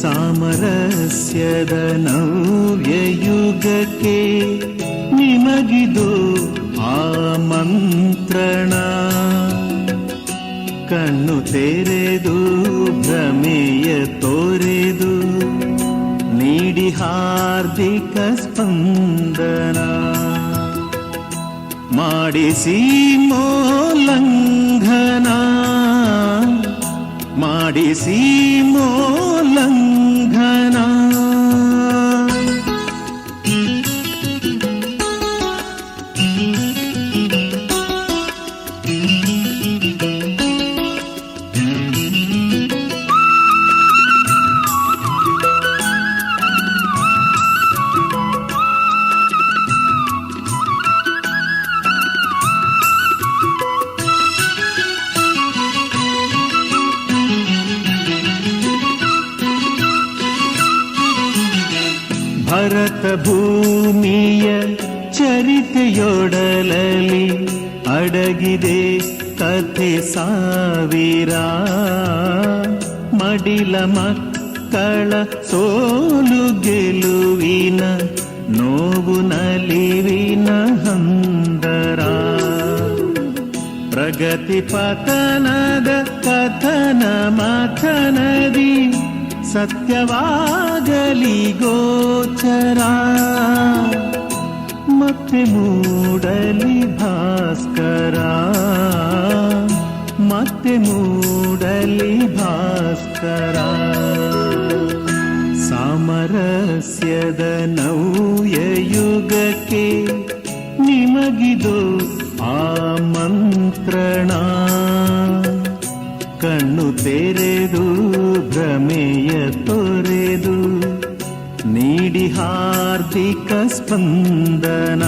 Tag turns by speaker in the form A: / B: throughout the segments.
A: ಸಾಮರಸ್ಯದ ನವ್ಯಯುಗಕ್ಕೆ ನಿಮಗಿದು ಆಮಂತ್ರಣ. ಕಣ್ಣು ತೆರೆದು ಭ್ರಮೆಯ ತೋರೆದು ನೀಡಿ ಹಾರ್ದಿಕ ಸ್ಪಂದನ. ಮಾಡಿಸಿ ಮೋಲಂಘನ, ಮಾಡಿಸಿ ಮೋಲಂಘನ. ಭರತ ಭೂಮಿಯ ಚರಿತೆಯೊಡಲಲ್ಲಿ ಅಡಗಿದೆ ಕಥೆ ಸಾವಿರ. ಮಡಿಲ ಮಕ್ಕಳ ಸೋಲು ಗೆಲುವಿನ ನೋವು ನಲಿವಿನ ಹಂದರ. ಪ್ರಗತಿ ಪತನದ ಕಥನ ಮಥನದಿ ಸತ್ಯವಾಗಲಿ ಗೋಚರ. ಮತ್ತೆ ಮೂಡಲಿ ಭಾಸ್ಕರ, ಮತ್ತೆ ಮೂಡಲಿ ಭಾಸ್ಕರ. ಸಾಮರಸ್ಯದ ನವ್ಯಯುಗಕ್ಕೆ ನಿಮಗಿದು ಆಮಂತ್ರಣ. ಕಣ್ಣು ತೆರೆದು ಭ್ರಮೆಯ ತೊರೆದು ನೀಡಿ ಹಾರ್ದಿಕ ಸ್ಪಂದನ.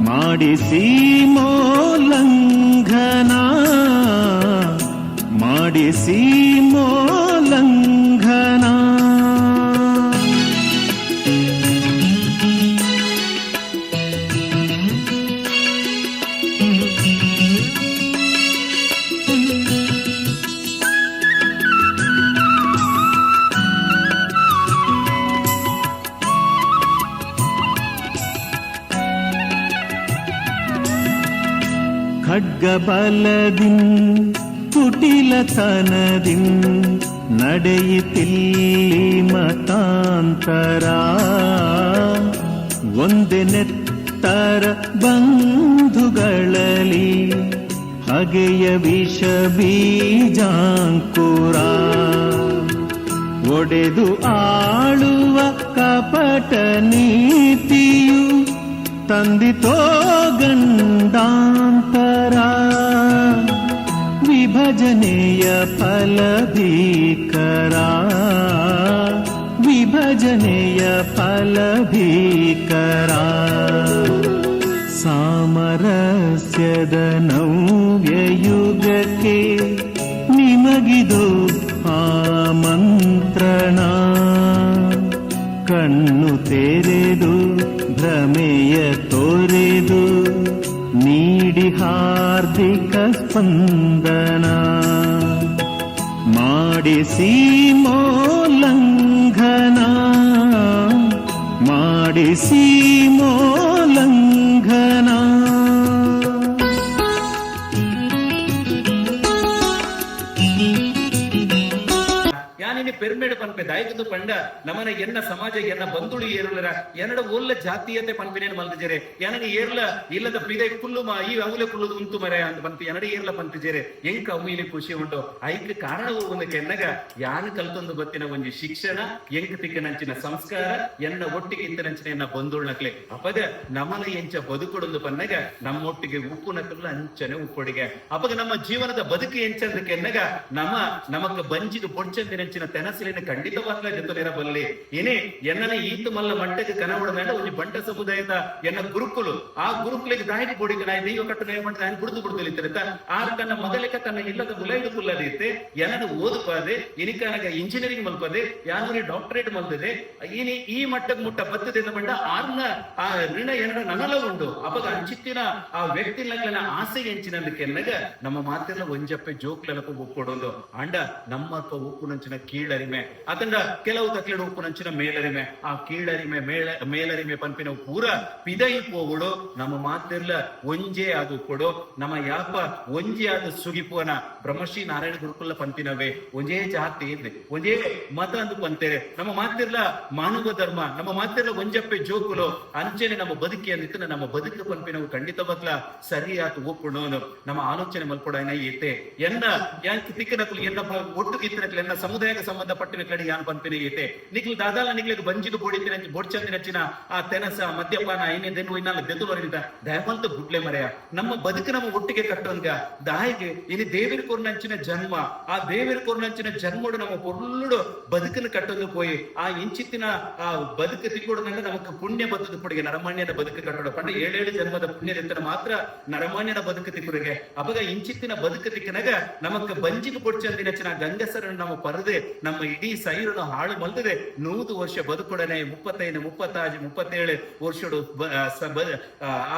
A: ಮಾಡಿಸಿ ಮೋಲಂಘನ, ಮಾಡಿಸಿ ಮೋಲಂಘನ. ಖಡ್ಗಬಲದಿಂ ಕುಟಿಲತನದಿಂ ನಡೆಯಿತಿಲ್ಲಿ ಮತಾಂತರ. ಒಂದೇ ನೆತ್ತರ ಬಂಧುಗಳಲ್ಲಿ ಹಗೆಯ ವಿಷ ಬೀಜಾಂಕುರ. ಒಡೆದು ಆಳುವ ಕಪಟ ನೀತಿಯು ತಂದಿತೋ ಗಂಡಾಂತರ. ವಿಭಜನೆಯ ಫಲ ಭೀಕರ, ವಿಭಜನೆಯ ಫಲ ಭೀಕರ. ಸಾಮರಸ್ಯದ ನವ್ಯಯುಗಕ್ಕೆ ನಿಮಗಿದು ಆಮಂತ್ರಣ. ಕಣ್ಣು ತೆರೆದು ಭ್ರಮೆಯ ತೊರೆದು ನೀಡಿ ಹಾರ್ದಿಕ ಸ್ಪಂದನ. ಮಾಡಿಸಿ ಮೋಲಂಘನ, ಮಾಡಿಸಿ ಮೋಲಂಘನ.
B: ಪೆರ್ಮೇಡು ಪನ್ಪೆ ದಾಯಕದು ಪಂಡ ನಮನ ಎನ್ನ ಸಮಾಜ ಎನ್ನ ಬಂಧುಳು ಏರುಲರ ಎನ್ನಡ ಒಲ್ಲ ಜಾತೀಯತೆ ಪನ್ಪಿನೇನು ಮಲ್ತಿಜೆರೆ ಎನಗ ಏರ್ಲ ಇಲ್ಲದ ಪ್ರೀದೆ ಕುಲ್ಲುಮ ಈ ಅವಲೆ ಕುಲ್ಲುದು ಉಂಟು ಮರೆ ಅಂತ ಪನ್ಪಿ ಎನ್ನಡ ಏರ್ಲ ಪನ್ಪಿಜೆರೆ ಎಂಕ ಅಮ್ಮೀಲಿ ಖುಷಿ ಉಂಟು. ಐಕ್ ಕಾರಣವು ಒಂದು ಕೆನ್ನಗ ಯಾನು ಕಲ್ತೊಂದು ಬತ್ತಿನ ಒಂಜಿ ಶಿಕ್ಷಣ ಎಂಕ ತಿಕ್ಕನಂಚಿನ ಸಂಸ್ಕಾರ ಎನ್ನ ಒಟ್ಟಿಗೆ ಇಂತನಂಚಿನ ಎನ್ನ ಬಂಧುಳ್ನಕ್ಲೆ ಅಪಗ ನಮನ ಎಂಚ ಬದುಕೊಡೊಂದು ಪನ್ನಗ ನಮ್ಮೊಟ್ಟಿಗೆ ಉಪ್ಪು ನಕಲ್ಲ ಅಂಚನೆ ಉಪ್ಪೊಡಿಗೆ ಅಪಗ ನಮ್ಮ ಜೀವನದ ಬದುಕು ಎಂಚಂದ ಕೆನ್ನಗ ನಮಕ ಬಂಜಿಗೆ ಪೊಡ್ಚಂದಿನಂಚಿನ ತೆನಸಿಲಿನ ಖಂಡಿತವಾಗ್ಲ ಜೊತೆಲಿರಬಲ್ಲಿ ಏನೇ ಎನ್ನನ ಈತು ಮಲ್ಲ ಮಟ್ಟಕ್ಕೆ ಕನವಡ ಮೇಲೆ ಒಂದು ಬಂಟ ಸಮುದಾಯದ ಎನ್ನ ಗುರುಕುಲು ಆ ಗುರುಕುಲಿಗೆ ದಾಯಿಗೆ ಬೋಡಿಗೆ ನಾ ದೈವ ಕಟ್ಟನೆ ಮಾಡ್ತಾ ಬಿಡುದು ಬಿಡುದಿಲ್ಲಿತ್ತ ಆರು ತನ್ನ ಮೊದಲಿಕ ತನ್ನ ಇಲ್ಲದ ಗುಲೈದು ಕುಲ್ಲದಿತ್ತೆ ಎನ್ನದು ಓದುಪಾದೆ ಇನಿಕನಗ ಇಂಜಿನಿಯರಿಂಗ್ ಮಲ್ಪದೆ ಯಾನೂರಿ ಡಾಕ್ಟರೇಟ್ ಮಲ್ದಿದೆ ಇನಿ ಈ ಮಟ್ಟಕ್ಕೆ ಮುಟ್ಟ ಬತ್ತದಿಂದ ಬಂಡ ಆರ್ನ ಆ ಋಣ ಎನ್ನಡ ನನಲ ಉಂಡು ಅಪಗ ಅಂಚಿತ್ತಿನ ಆ ವ್ಯಕ್ತಿ ನಗಲನ ಆಸೆ ಎಂಚಿನದಕ್ಕೆ ಎನ್ನಗ ನಮ್ಮ ಮಾತೆಲ್ಲ ಒಂಜಪ್ಪೆ ಜೋಕ್ಲೆಲಪ ಒಪ್ಪೊಡೊಂದು ಅಂಡ ನಮ್ಮ ಉಪ್ಪು ನಂಚಿನ ಕೀಳರಿಮೆ ಅತಂಡ ಕೆಲವು ತಕ್ಲೆಡು ಉಪ್ಪುನಂಚಿನ ಮೇಲರಿಮೆ ಆ ಕೀಳರಿಮೆ ಮೇಲರಿಮೆ ಪಂಪಿನ ಪೂರ ಪಿದೈ ಪೋಗುಡು ನಮ್ಮ ಮಾತಿರ್ಲ ಒಂಜೇ ಅದು ಕೊಡು ನಮ್ಮ ಯಾಪ ಒಂಜೇ ಅದು ಸುಗಿಪುವನ ಬ್ರಹ್ಮಶ್ರೀ ನಾರಾಯಣ ಗುರುಕುಲ ಪಂಪಿನವೇ ಒಂಜೇ ಜಾತಿ ಇದೆ ಒಂಜೇ ಮತ ಅಂದು ಪಂತೇರೆ ನಮ್ಮ ಮಾತಿರ್ಲ ಮಾನವ ಧರ್ಮ ನಮ್ಮ ಮಾತಿರ್ಲ ಒಂಜಪ್ಪೆ ಜೋಕುಲು ಅಂಚೆನೆ ನಮ್ಮ ಬದುಕಿ ಅಂದಿತ್ತು ನಮ್ಮ ಬದುಕು ಪಂಪಿನವು ಖಂಡಿತ ಬದ್ಲ ಸರಿಯಾತು ಒಪ್ಪುಣು ನಮ್ಮ ಆಲೋಚನೆ ಮಲ್ಪೊಡನ ಏತೆ ಎನ್ನ ಯಾಕೆ ತಿಕ್ಕನಕ್ಲು ಎನ್ನ ಒಟ್ಟು ಕಿತ್ತಿನಕ್ಲು ಎನ್ನ ಸಮುದಾಯಕ್ಕೆ ಸಂಬಂಧಪಟ್ಟಿನ ಕಡೆ ಯಾನ್ ಪಂಪಿನ ಏತೆ ನಿಕ್ಲು ದಾದಾಲ ನಿಕ್ಲಿಗೆ ಬಂಜಿದು ಬೋಡಿತಿನ ಬೋಡ್ಚಂದಿ ನಚ್ಚಿನ ಆ ತೆನಸ ಮದ್ಯಪಾನ ಇನ್ನೇನು ಇನ್ನಲ್ಲ ಬೆದುವರಿಂದ ದಯಮಂತ ಗುಡ್ಲೆ ಮರೆಯ ನಮ್ಮ ಬದುಕು ನಮ್ಮ ಒಟ್ಟಿಗೆ ಕಟ್ಟೋನ್ಗ ದಾಯಿಗೆ ಇನ್ನು ದೇವಿರ ಕೋರ್ನಂಚಿನ ಜನ್ಮ ಆ ದೇವಿರ ಕೋರ್ನಂಚಿನ ಜನ್ಮಡು ನಮ್ಮ ಪೊರ್ಲುಡು ಬದುಕನ್ನು ಕಟ್ಟೋದು ಪೋಯಿ ಆ ಇಂಚಿತ್ತಿನ ಆ ಬದುಕು ತಿಕ್ಕೊಡೋದ್ರಿಂದ ನಮಕ್ ಪುಣ್ಯ ಬದುಕು ಪುಡಿಗೆ ನರಮಾನ್ಯನ ಬದುಕು ಕಟ್ಟೋಡು ಪಂಡ 7 ಜನ್ಮದ ಪುಣ್ಯದಿಂತ ಮಾತ್ರ ನರಮಾನ್ಯನ ಬದುಕು ತಿಕ್ಕುರಿಗೆ ಅವಾಗ ಇಂಚಿತ್ತಿನ ಬದುಕು ತಿಕ್ಕನಾಗ ನಮಕ್ ಬಂಜಿಗೆ ಪೊಡ್ಚಂದಿನ ಚಿನ ಗಂಗಸರನ್ನು ನಮ್ಮ ಪರದೆ ನಮ್ಮ ಇಡೀ ಸೈರನ್ನು ಹಾಳು ಮಲ್ತದೆ 100 ವರ್ಷ ಬದುಕೊಡನೆ 35 36 37 ವರ್ಷಡು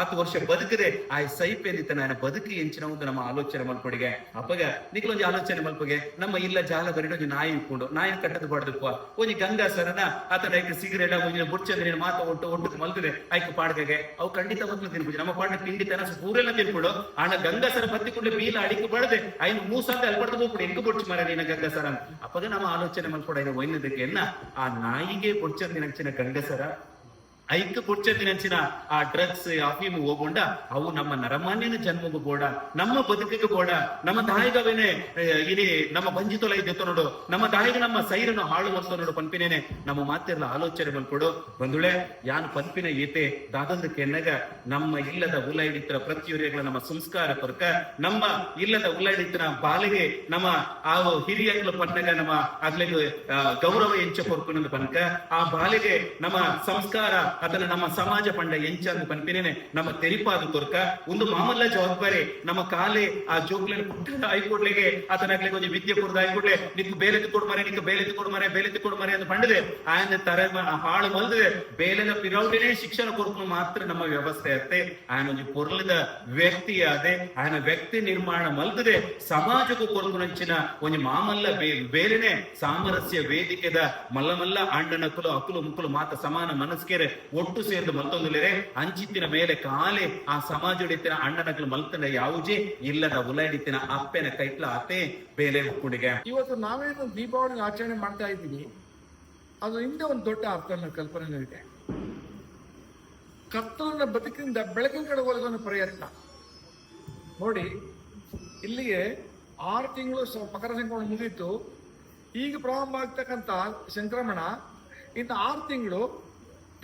B: 6 ವರ್ಷ ಬದುಕದೆ ಆ ಸೈಪೇನಿತ ನಾನು ಬದುಕಿ ಎಂಚಿನ ಒಂದು ನಮ್ಮ ಆಲೋಚನೆ ಮಲ್ಪೊಡಿಗೆ ಅಪ್ಪಗ ನಿಕ್ಲೊಂದು ಆಲೋಚನೆ ಮಲ್ಪಗೆ ನಮ್ಮ ಇಲ್ಲ ಜಾಲ ಬರಿಡ ಒಂದು ನಾಯಿ ಇಟ್ಕೊಂಡು ನಾಯಿ ಕಟ್ಟದು ಬಡ್ದಪ್ಪ ಒಂಜಿ ಗಂಗಾಸರನ ಆತನ ಐಕ ಸಿಗರೇಟ ಒಂಜಿನ ಬುಡ್ಚಂದ್ರಿನ ಮಾತ ಒಟ್ಟು ಮಲ್ತದೆ ಐಕ ಪಾಡ್ಗೆ ಅವು ಖಂಡಿತ ಮಕ್ಳು ತಿನ್ಬಿಡಿ ನಮ್ಮ ಪಾಡ ತಿಂಡಿ ತನಸ ಪೂರೆಲ್ಲ ತಿನ್ಬಿಡು ಆನ ಗಂಗಾಸರ ಬತ್ತಿಕೊಂಡು ಬೀಲ ಅಡಿಕೆ ಬಡದೆ ಐನು ಮೂಸಾಂತ ಅಲ್ಲಿ ಬಡ್ದು ಹೋಗ್ಬಿಡು ಎಂಕ ಬೊಡ್ಚು ಮಾರ ನೀನ ಗಂಗಾಸರ ಅಪ್ಪಗ ನಮ್ಮ ಆಲೋಚನೆ ಮಲ್ಪೊಡ ಒಯ್ನದಕ್ಕೆ ಆ ನಾಯಿಗೆ ಬುಡ್ಚಂದಿನ ಹಂಚಿನ ಗಂಗಸರ ಐಕ ಪುಡ್ಚಂದಿನಂಚಿನ ಆ ಡ್ರಗ್ಸ್ ಅಫೀಮ್ ಹೋಗೊಂಡ ಅವು ನಮ್ಮ ನರಮಾನ್ಯನ ಜನ್ಮಗೂ ಬೋಡ ನಮ್ಮ ಬದುಕಿಗೆ ಬೋಡ ನಮ್ಮ ತಾಯಿಗವೇನೆ ಇನಿ ನಮ್ಮ ಬಂಜಿತೊಲ ಇದ್ದಿತ್ತು ನೋಡು ನಮ್ಮ ತಾಯಿಗೆ ನಮ್ಮ ಸೈರನ್ನು ಹಾಳು ಮಾಡ್ತಾ ನೋಡು ಪಂಪಿನೇನೆ ನಮ್ಮ ಮಾತಿರ್ಲ ಆಲೋಚನೆ ಮಲ್ಕೊಡು ಬಂಧುಳೆ ಯಾನ್ ಪಂಪಿನ ಏತೆ ದಾದೊಂದು ಕೆನ್ನಗ ನಮ್ಮ ಇಲ್ಲದ ಉಲ ಹಿಡಿತರ ಪ್ರತಿಯೊರಿಗಳ ನಮ್ಮ ಸಂಸ್ಕಾರ ಕೊರಕ ನಮ್ಮ ಇಲ್ಲದ ಉಲ ಹಿಡಿತರ ಬಾಲಿಗೆ ನಮ್ಮ ಆ ಹಿರಿಯಗಳು ಪನ್ನಗ ನಮ್ಮ ಆಗ್ಲಿಗೆ ಗೌರವ ಎಂಚ ಕೊರ್ಕೊಂಡು ಪನ್ಕ ಆ ಬಾಲಿಗೆ ನಮ್ಮ ಸಂಸ್ಕಾರ ಅದನ್ನ ನಮ್ಮ ಸಮಾಜ ಪಂಡ ಎಂಚಂದು ಪನ್ಪಿನೇನೆ ನಮ್ಮ ತೆರಿಪಾದ ಕೊರ್ಕ ಒಂದು ಮಾಮಲ್ಲ ಜವಾಬ್ದಾರಿ ನಮ್ಮ ಕಾಲೆ ಆ ಜೋಗ್ಲ ಪುಟ್ಟ ಐಕೊಡ್ಲಿಗೆ ಆತನಾಗ್ಲಿಗೆ ಒಂದು ವಿದ್ಯೆ ಕೊಡ್ದ ಐಕೊಡ್ಲೆ ನಿಕ್ ಬೇಲೆ ಕೊಡ್ಮಾರೆ ನಿಕ್ ಬೇಲೆ ಕೊಡ್ಮಾರೆ ಅಂತ ಪಂಡದೆ ಆಯನ ತರ ಹಾಳು ಮಲ್ದೆ ಬೇಲೆನ ಪಿರೌಡಿನೇ ಶಿಕ್ಷಣ ಕೊಡ್ಕೊಂಡು ಮಾತ್ರ ನಮ್ಮ ವ್ಯವಸ್ಥೆ ಅತ್ತೆ ಆಯನ ಒಂದು ಪೊರ್ಲದ ವ್ಯಕ್ತಿ ಅದೇ ಆಯನ ವ್ಯಕ್ತಿ ನಿರ್ಮಾಣ ಮಲ್ತದೆ ಸಮಾಜಕ್ಕೂ ಕೊರ್ಕೊಂಚಿನ ಒಂದು ಮಾಮಲ್ಲ ಬೇಲೆನೆ ಸಾಮರಸ್ಯ ವೇದಿಕೆದ ಮಲ್ಲ ಅಂಡನಕುಲು ಅಕುಲು ಮುಕ್ಕುಲು ಮಾತ ಸಮಾನ ಮನಸ್ಕೇರೆ ಒಟ್ಟು ಸೇರಿದು ಮಲ್ತೊಂದಿಲ್ಲರೆ ಅಂಚಿತ್ತಿನ ಮೇಲೆ ಕಾಲೆ ಆ ಸಮಾಜ ಹಿಡಿತಿನ ಅಣ್ಣನಗಳು ಮಲ್ತನ ಯಾವುದೇ ಇಲ್ಲದ ಉಲ ಹಿಡಿತಿನ ಅಪ್ಪೆನ ಕೈಟ್ಲ ಅತೆ ಬೇಲೆ ಹುಡುಗೆ.
C: ಇವತ್ತು ನಾವೇನು ದೀಪಾವಳಿ ಆಚರಣೆ ಮಾಡ್ತಾ ಇದ್ದೀವಿ ಅದು ಹಿಂದೆ ಒಂದು ದೊಡ್ಡ ಅರ್ಥ ಕಲ್ಪನೆ ಇದೆ. ಕತ್ತಲನ್ನ ಬದುಕಿನಿಂದ ಬೆಳಕಿನ ಕಡೆ ಹೋಗೋದನ್ನ ಪ್ರಯತ್ನ ನೋಡಿ. ಇಲ್ಲಿಗೆ 6 ತಿಂಗಳು ಮಕರ ಸಂಕ್ರಮಣ ಮುಗಿತು. ಈಗ ಪ್ರಾರಂಭ ಆಗ್ತಕ್ಕಂಥ ಸಂಕ್ರಮಣ ಇನ್ನು 6 ತಿಂಗಳು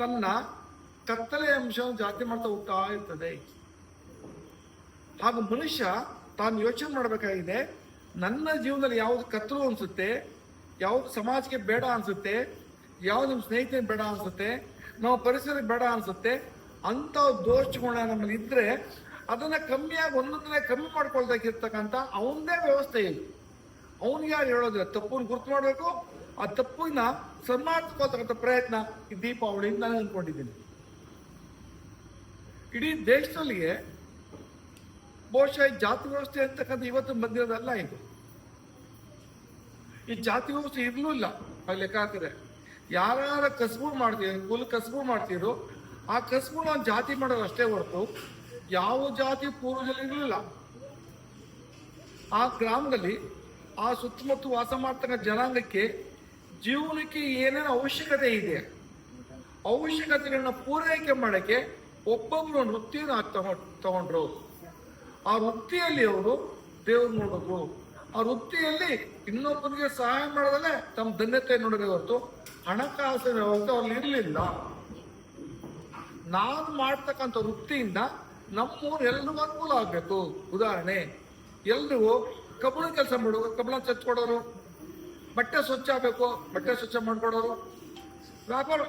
C: ತನ್ನ ಕತ್ತಲೆ ಅಂಶವನ್ನು ಜಾಸ್ತಿ ಮಾಡ್ತಾ ಹೋಗ್ತಾ ಇರ್ತದೆ. ಹಾಗೂ ಮನುಷ್ಯ ತಾನು ಯೋಚನೆ ಮಾಡಬೇಕಾಗಿದೆ, ನನ್ನ ಜೀವನದಲ್ಲಿ ಯಾವ್ದು ಕತ್ತಲು ಅನ್ಸುತ್ತೆ, ಯಾವ್ದು ಸಮಾಜಕ್ಕೆ ಬೇಡ ಅನ್ಸುತ್ತೆ, ಯಾವ್ದು ನಮ್ಮ ಸ್ನೇಹಿತರಿಗೆ ಬೇಡ ಅನ್ಸುತ್ತೆ, ನಮ್ಮ ಪರಿಸರಕ್ಕೆ ಬೇಡ ಅನ್ಸುತ್ತೆ, ಅಂತ ದೋಷಗುಣ ನಮ್ಮಲ್ಲಿ ಇದ್ರೆ ಅದನ್ನ ಕಮ್ಮಿಯಾಗಿ ಒಂದೊಂದನ್ನೇ ಕಮ್ಮಿ ಮಾಡ್ಕೊಳ್ದಾಗಿರ್ತಕ್ಕಂಥ ಅವನದೇ ವ್ಯವಸ್ಥೆ ಇದೆ. ಅವನಿಗೆ ಯಾರು ಹೇಳೋದಿಲ್ಲ, ತಪ್ಪನ್ನು ಗುರ್ತು ಮಾಡಬೇಕು, ಆ ತಪ್ಪನ್ನ ಸನ್ಮಾನಿಸ್ಕೊಳ್ತಕ್ಕಂಥ ಪ್ರಯತ್ನ ಈ ದೀಪಾವಳಿಯಿಂದ ನಾನು ಅನ್ಕೊಂಡಿದ್ದೀನಿ. ಇಡೀ ದೇಶದಲ್ಲಿಯೇ ಬಹುಶಃ ಜಾತಿ ವ್ಯವಸ್ಥೆ ಅಂತಕ್ಕಂಥ ಇವತ್ತು ಬಂದಿರೋದಲ್ಲ. ಇದು ಈ ಜಾತಿ ವ್ಯವಸ್ಥೆ ಇರ್ಲಿಲ್ಲ. ಅಲ್ಲಿ ಲೆಕ್ಕ ಹಾಕಿದ್ರೆ ಯಾರ ಕಸಬು ಮಾಡ್ತೀವಿ, ಕುಲ್ ಕಸಬು ಮಾಡ್ತಿದ್ರು, ಆ ಕಸಬು ನಾವು ಜಾತಿ ಮಾಡೋದು ಅಷ್ಟೇ ಹೊರತು ಯಾವ ಜಾತಿ ಪೂರ್ವಜಲ್ಲಿ ಇರಲಿಲ್ಲ. ಆ ಗ್ರಾಮದಲ್ಲಿ ಆ ಸುತ್ತಮುತ್ತ ವಾಸ ಮಾಡ್ತಕ್ಕಂಥ ಜನಾಂಗಕ್ಕೆ ಜೀವನಕ್ಕೆ ಏನೇನು ಅವಶ್ಯಕತೆ ಇದೆ, ಅವಶ್ಯಕತೆಗಳನ್ನ ಪೂರೈಕೆ ಮಾಡಕ್ಕೆ ಒಬ್ಬೊಬ್ರು ಒಂದು ವೃತ್ತಿಯನ್ನು ತಗೊಂಡ್ರು. ಆ ವೃತ್ತಿಯಲ್ಲಿ ಅವರು ದೇವ್ರು ನೋಡಿದ್ರು. ಆ ವೃತ್ತಿಯಲ್ಲಿ ಇನ್ನೊಬ್ಬರಿಗೆ ಸಹಾಯ ಮಾಡೋದಲ್ಲೇ ತಮ್ಮ ಧನ್ಯತೆ ನೋಡಿದ್ರೆ ಹೊರತು ಹಣಕಾಸಿನ ವ್ಯವಸ್ಥೆ ಅವ್ರಲ್ಲಿ ಇರಲಿಲ್ಲ. ನಾನು ಮಾಡ್ತಕ್ಕಂಥ ವೃತ್ತಿಯಿಂದ ನಮ್ಮೂರು ಎಲ್ರಿಗೂ ಅನುಕೂಲ ಆಗ್ಬೇಕು. ಉದಾಹರಣೆ, ಎಲ್ರಿಗೂ ಕಬ್ಬಣ ಕೆಲಸ ಮಾಡೋರು, ಕಬ್ಬಣ ಚಚ್ಕೊಡೋರು, ಬಟ್ಟೆ ಸ್ವಚ್ಛ ಆಗಬೇಕು, ಬಟ್ಟೆ ಸ್ವಚ್ಛ ಮಾಡ್ಕೊಡೋರು, ವ್ಯಾಪಾರ,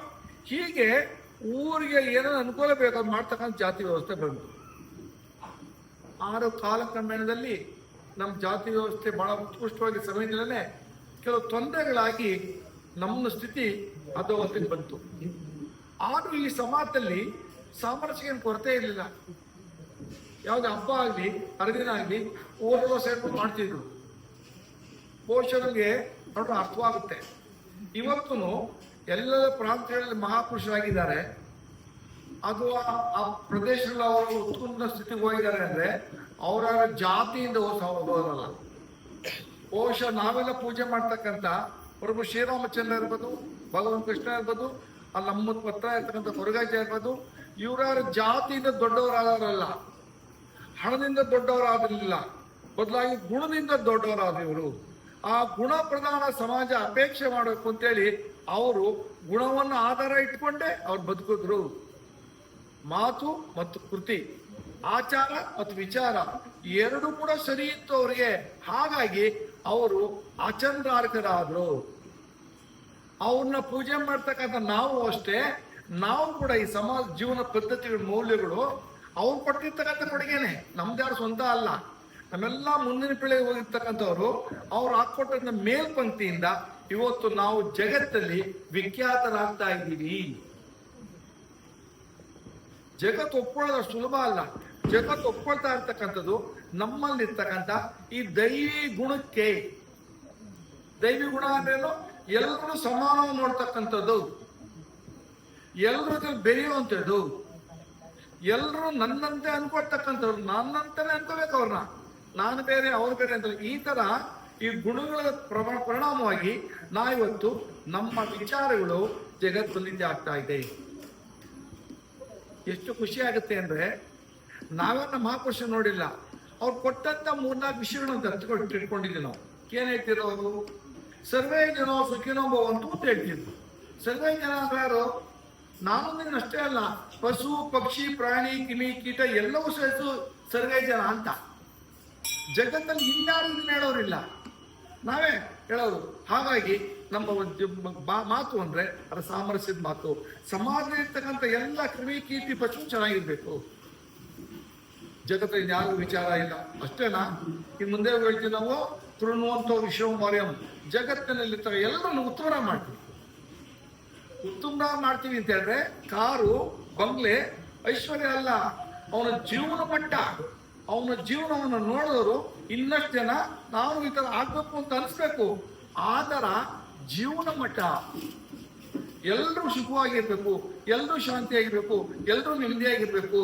C: ಹೀಗೆ ಊರಿಗೆ ಏನೋ ಅನುಕೂಲ ಬೇಕಾದ್ ಮಾಡ್ತಕ್ಕಂಥ ಜಾತಿ ವ್ಯವಸ್ಥೆ ಬಂತು. ಆರು ಕಾಲಕ್ರಮೇಣದಲ್ಲಿ ನಮ್ಮ ಜಾತಿ ವ್ಯವಸ್ಥೆ ಬಹಳ ಉತ್ಕೃಷ್ಟವಾಗಿ ಸಮಯದಲ್ಲೇ ಕೆಲವು ತೊಂದರೆಗಳಾಗಿ ನಮ್ಮ ಸ್ಥಿತಿ ಅಧೋಗತಿಗೆ ಬಂತು. ಆದ್ರೂ ಈ ಸಮಾಜದಲ್ಲಿ ಸಾಮರಸ್ಯಕ್ಕೆ ಕೊರತೆ ಇರಲಿಲ್ಲ. ಯಾವುದೇ ಹಬ್ಬ ಆಗಲಿ ಹರಿದಿನ ಆಗಲಿ ಊರಲ್ಲೂ ಸೇರ್ಕೊಂಡು ಮಾಡ್ತಿದ್ರು. ಪೋಷಕರಿಗೆ ನೋಡ್ರೆ ಅರ್ಥವಾಗುತ್ತೆ. ಇವತ್ತು ಎಲ್ಲ ಪ್ರಾಂತ್ಯಗಳಲ್ಲಿ ಮಹಾಪುರುಷರಾಗಿದ್ದಾರೆ, ಅದು ಆ ಪ್ರದೇಶದಲ್ಲಿ ಅವರು ಉತ್ಕೃಷ್ಟ ಸ್ಥಿತಿಗೆ ಹೋಗಿದ್ದಾರೆ ಅಂದ್ರೆ ಅವರ ಜಾತಿಯಿಂದ ಹೋಗೋರಲ್ಲ. ಬಹುಶಃ ನಾವೆಲ್ಲ ಪೂಜೆ ಮಾಡ್ತಕ್ಕಂಥ ಪ್ರಭು ಶ್ರೀರಾಮಚಂದ್ರ ಇರ್ಬೋದು, ಭಗವಾನ್ ಕೃಷ್ಣ ಇರ್ಬೋದು, ಅಲ್ಲಿ ನಮ್ಮ ಪತ್ರ ಇರ್ತಕ್ಕಂಥ ಮುರುಘಾಜ ಇರ್ಬೋದು, ಇವರ ಜಾತಿಯಿಂದ ದೊಡ್ಡವರಾದವರಲ್ಲ, ಹಣದಿಂದ ದೊಡ್ಡವರಾದಿರಲಿಲ್ಲ, ಬದಲಾಗಿ ಗುಣದಿಂದ ದೊಡ್ಡವರಾದ ಇವರು. ಆ ಗುಣ ಪ್ರಧಾನ ಸಮಾಜ ಅಪೇಕ್ಷೆ ಮಾಡಬೇಕು ಅಂತೇಳಿ ಅವರು ಗುಣವನ್ನು ಆಧಾರ ಇಟ್ಕೊಂಡೇ ಅವ್ರು ಬದುಕಿದ್ರು. ಮಾತು ಮತ್ತು ಕೃತಿ, ಆಚಾರ ಮತ್ತು ವಿಚಾರ ಎರಡು ಕೂಡ ಸರಿ ಇತ್ತು ಅವರಿಗೆ. ಹಾಗಾಗಿ ಅವರು ಅಚಂದ್ರಾರ್ಕರಾದ್ರು. ಅವ್ರನ್ನ ಪೂಜೆ ಮಾಡ್ತಕ್ಕಂಥ ನಾವು ಅಷ್ಟೇ, ನಾವು ಕೂಡ ಈ ಸಮಾಜ ಜೀವನ ಪದ್ಧತಿಗಳ ಮೌಲ್ಯಗಳು ಅವ್ರು ಕೊಟ್ಟಿರ್ತಕ್ಕಂಥ ಕೊಡುಗೆನೆ, ನಮ್ದ್ಯಾರು ಸ್ವಂತ ಅಲ್ಲ. ನಮ್ಮೆಲ್ಲ ಮುಂದಿನ ಪೀಳಿಗೆ ಹೋಗಿರ್ತಕ್ಕಂಥವ್ರು ಅವ್ರು ಹಾಕೊಟ್ಟಂತ ಮೇಲ್ಪಂಕ್ತಿಯಿಂದ ಇವತ್ತು ನಾವು ಜಗತ್ತಲ್ಲಿ ವಿಖ್ಯಾತರಾಗ್ತಾ ಇದ್ದೀವಿ. ಜಗತ್ತು ಒಪ್ಕೊಳ್ಳೋದು ಸುಲಭ ಅಲ್ಲ. ಜಗತ್ತು ಒಪ್ಕೊಳ್ತಾ ಇರ್ತಕ್ಕಂಥದ್ದು ನಮ್ಮಲ್ಲಿರ್ತಕ್ಕಂಥ ಈ ದೈವಿ ಗುಣಕ್ಕೆ. ದೈವಿ ಗುಣ ಅಂದ್ರೇನು? ಎಲ್ಲರೂ ಸಮಾನವಾಗಿ ನೋಡ್ತಕ್ಕಂಥದ್ದು, ಎಲ್ಲರ ಬೆರೆಯುವಂಥದ್ದು, ಎಲ್ಲರೂ ನನ್ನಂತೆ ಅನ್ಕೊಳ್ತಕ್ಕಂಥವ್ರು, ನನ್ನಂತಾನೆ ಅನ್ಕೋಬೇಕು ಅವ್ರನ್ನ, ನಾನು ಬೇರೆ ಅವ್ರು ಬೇರೆ ಅಂತ. ಈ ತರ ಈ ಗುಣಗಳ ಪರಿಣಾಮವಾಗಿ ನಾವಿವತ್ತು ನಮ್ಮ ವಿಚಾರಗಳು ಜಗತ್ತಲ್ಲಿ ಆಗ್ತಾ ಇದೆ. ಎಷ್ಟು ಖುಷಿ ಆಗುತ್ತೆ ಅಂದ್ರೆ ನಾವೆಲ್ಲ ಮಹಾಪುರುಷ ನೋಡಿಲ್ಲ, ಅವ್ರು ಕೊಟ್ಟಂತ 4-4 ವಿಷಯಗಳನ್ನು ತಿಳ್ಕೊಂಡಿದ್ವಿ ನಾವು. ಏನ್ ಹೇಳ್ತಿರೋರು? ಸರ್ವೇ ಜನ ಸುಖಿನೋ ಭವಂತು ಅಂತ ಹೇಳ್ತಿದ್ರು. ಸರ್ವೇ ಜನ ಅಂದ್ರೆ ಯಾರು? ನಾನು ನಿನ್ನ ಅಷ್ಟೇ ಅಲ್ಲ, ಪಶು ಪಕ್ಷಿ ಪ್ರಾಣಿ ಕಿಮಿ ಕೀಟ ಎಲ್ಲವೂ ಸೇರಿಸು ಸರ್ವೇ ಜನ ಅಂತ. ಜಗತ್ತಲ್ಲಿ ಇನ್ಯಾರು ಇದನ್ನ ಹೇಳೋರಿಲ್ಲ, ನಾವೇ ಹೇಳೋರು. ಹಾಗಾಗಿ ನಮ್ಮ ಮಾತು ಅಂದ್ರೆ ಅದರ ಸಾಮರಸ್ಯದ ಮಾತು. ಸಮಾಜದಲ್ಲಿ ಇರ್ತಕ್ಕಂಥ ಎಲ್ಲ ಕ್ರಿಮಿ ಕೀರ್ತಿ ಪಶು ಚೆನ್ನಾಗಿರ್ಬೇಕು. ಜಗತ್ತಲ್ಲಿ ಯಾರು ವಿಚಾರ ಇಲ್ಲ, ಅಷ್ಟೇನಾ? ಇನ್ನು ಮುಂದೆ ಹೇಳ್ತೀವಿ ನಾವು ತೃಣುವಂತ ವಿಶ್ವ ಮರ್ಯಂ. ಜಗತ್ತಿನಲ್ಲಿರ್ತ ಎಲ್ಲರನ್ನು ಉತ್ತಮ ಮಾಡ್ತೀವಿ. ಉತ್ತಮ ಮಾಡ್ತೀವಿ ಅಂತ ಹೇಳಿದ್ರೆ ಕಾರು ಬಂಗ್ಲೆ ಐಶ್ವರ್ಯ ಅಲ್ಲ, ಅವನ ಜೀವನ ಮಟ್ಟ, ಅವನ ಜೀವನವನ್ನು ನೋಡಿದವರು ಇನ್ನಷ್ಟು ಜನ ನಾವು ಈ ತರ ಆಗ್ಬೇಕು ಅಂತ ಅನಿಸ್ಬೇಕು. ಆ ತರ ಜೀವನ ಮಟ್ಟ. ಎಲ್ಲರೂ ಸುಖವಾಗಿರ್ಬೇಕು, ಎಲ್ಲರೂ ಶಾಂತಿಯಾಗಿರ್ಬೇಕು, ಎಲ್ಲರೂ ನೆಮ್ಮದಿಯಾಗಿರ್ಬೇಕು.